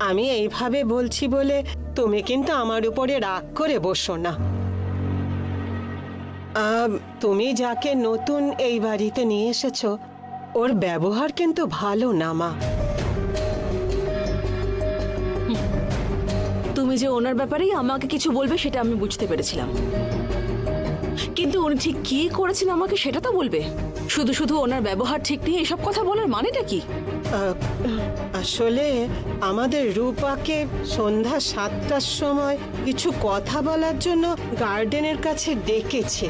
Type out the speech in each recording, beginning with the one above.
আমি এইভাবে বলছি বলে তুমি কিন্তু আমার উপরে রাগ করে বসো না। তুমি যাকে নতুন এই বাড়িতে নিয়ে এসেছো ওর ব্যবহার কিন্তু ভালো না মা। তুমি যে ওনার ব্যাপারেই আমাকে কিছু বলবে সেটা আমি বুঝতে পেরেছিলাম, কিন্তু উনি ঠিক কি করেছেন আমাকে সেটা তো বলবে। শুধু শুধু ওনার ব্যবহার ঠিক নেই এসব কথা বলার মানেটা কি? আসলে আমাদের রূপাকে সন্ধ্যা 7টার সময় কিছু কথা বলার জন্য গার্ডেনের কাছে ডেকেছে,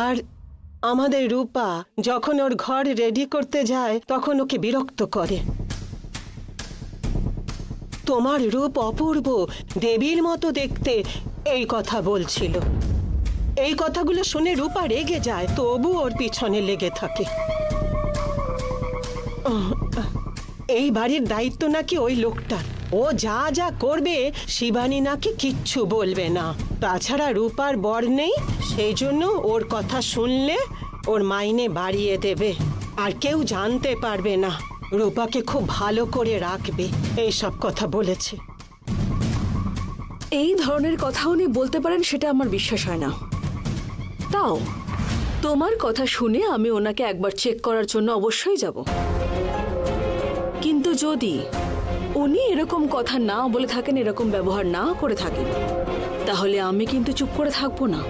আর আমাদের রূপা যখন ওর ঘর রেডি করতে যায় তখন ওকে বিরক্ত করে। তোমার রূপ অপূর্ব, দেবীর মতো দেখতে, এই কথা বলছিল। এই কথাগুলো শুনে রূপা রেগে যায়, তবু ওর পিছনে লেগে থাকে। এই বাড়ির দায়িত্ব নাকি ওই লোকটার, ও যা যা করবে শিবানী নাকি কিচ্ছু বলবে না। তাছাড়া রূপার বর নেই, সেই জন্য ওর কথা শুনলে ওর মাইনে বাড়িয়ে দেবে, আর কেউ জানতে পারবে না, রূপাকে খুব ভালো করে রাখবে, এইসব কথা বলেছে। এই ধরনের কথা উনি বলতে পারেন সেটা আমার বিশ্বাস হয় না। তাও তোমার কথা শুনে আমি ওনাকে একবার চেক করার জন্য অবশ্যই যাব, কিন্তু যদি উনি এরকম কথা না বলে থাকেন, এরকম ব্যবহার না করে থাকেন, তাহলে আমি কিন্তু চুপ করে থাকবো না।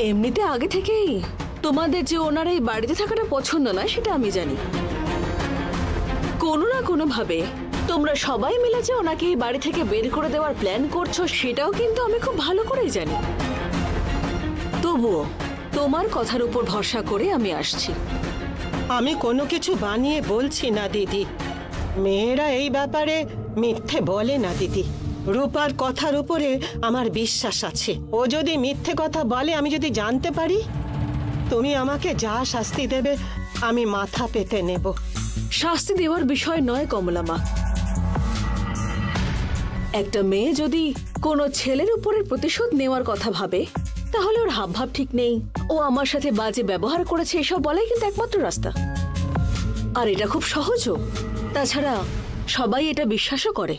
এমনিতে আগে থেকেই তোমাদের যে ওনার এই বাড়িতে থাকাটা পছন্দ নয় সেটা আমি জানি। কোনো না কোনো ভাবে তোমরা সবাই মিলে যে ওনাকে এই বাড়ি থেকে বের করে দেওয়ার প্ল্যান করছো সেটাও কিন্তু আমি খুব ভালো করেই জানি। তবুও তোমার কথার উপর ভরসা করে আমি আসছি। আমি কোনো কিছু বানিয়ে বলছি না দিদি, মেয়েরা এই ব্যাপারে মিথ্যে বলে না দিদি। রূপার কথার উপরে আমার বিশ্বাস আছে, ও যদি মিথ্যে কথা বলে আমি যদি জানতে পারি, তুমি আমাকে যা শাস্তি দেবে আমি মাথা পেতে নেব। শাস্তি দেওয়ার বিষয় নয় কমলা মা, একটা মেয়ে যদি কোনো ছেলের উপরে প্রতিশোধ নেওয়ার কথা ভাবে তাহলে ওর হাবভাব ঠিক নেই, ও আমার সাথে বাজে ব্যবহার করেছে এসব বলাই কিন্তু একমাত্র রাস্তা। আর এটা খুব সহজও, তাছাড়া সবাই এটা বিশ্বাসও করে।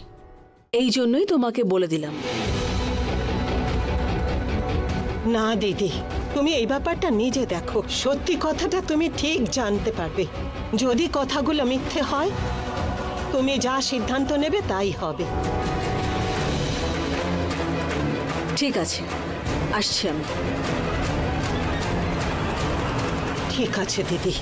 এই জন্যই তোমাকে বলে দিলাম। না দিদি, তুমি এই ব্যাপারটা নিজে দেখো, সত্যি কথাটা তুমি ঠিক জানতে পারবে। যদি কথাগুলো মিথ্যে হয় তুমি যা সিদ্ধান্ত নেবে তাই হবে। ঠিক আছে, আসছি আমি। ঠিক আছে দিদি।